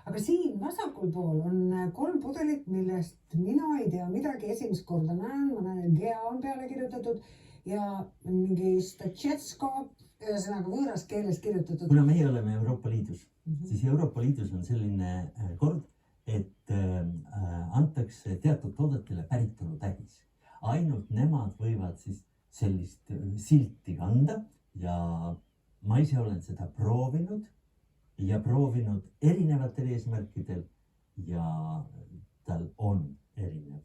Aga siin vasakul pool on 3 pudelit, millest mina ei tea midagi. Esimest korda näen, ma näen, et GEA on peale kirjutatud ja mingi Statšetsko, ühesõnaga võõras keeles kirjutatud. Kuna meie oleme Euroopa Liidus, siis Euroopa Liidus on selline kord, et antakse teatud toodetele päritolu tähis. Ainult nemad võivad siis sellist silti kanda ja ma ise olen seda proovinud erinevatel eesmärkidel ja tal on erinev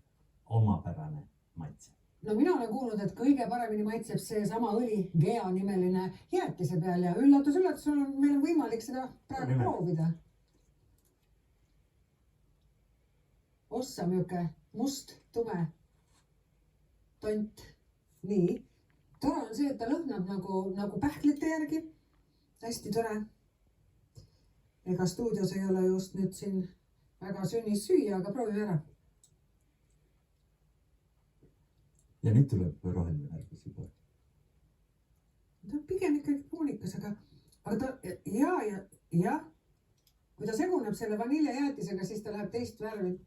omapärane maitse. No mina olen kuulnud, et kõige paremini maitseb see sama õli GEA nimeline jäätise peal ja üllatus, meil on võimalik seda praegu proovida. Ossa müüke, must, tume, tont. Nii. Tore on see, et ta lõhnab nagu pähklite järgi. Hästi tore. Ega stuudios ei ole just nüüd siin väga sünnis süüa, aga proovime ära. Ja nüüd tuleb roheline värgus juba. Ta on pigem ikkagi puunikas, aga ta, ja, kui ta seguneb selle vaniljajäätisega, siis ta läheb teist värvi.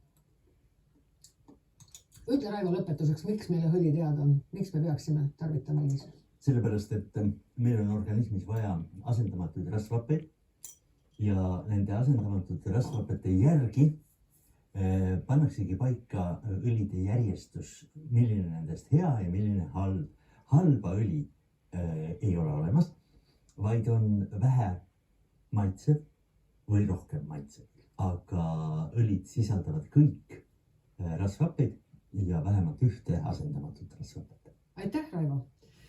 Ütle Raivo lõpetuseks, miks meile õli teada on? Miks me peaksime tarvitama õlis? Sellepärast, et meil on organismis vaja asendamatuid rasvhappeid ja nende asendamatud rasvhappete järgi pannaksegi paika õlide järjestus, milline nendest hea ja milline halb. Halba õli ei ole olemas, vaid on vähe maitsev või rohkem maitsev. Aga õlid sisaldavad kõik rasvhappeid ja vähemalt ühte asendamatut rasvhapet. Aitäh, Raivo!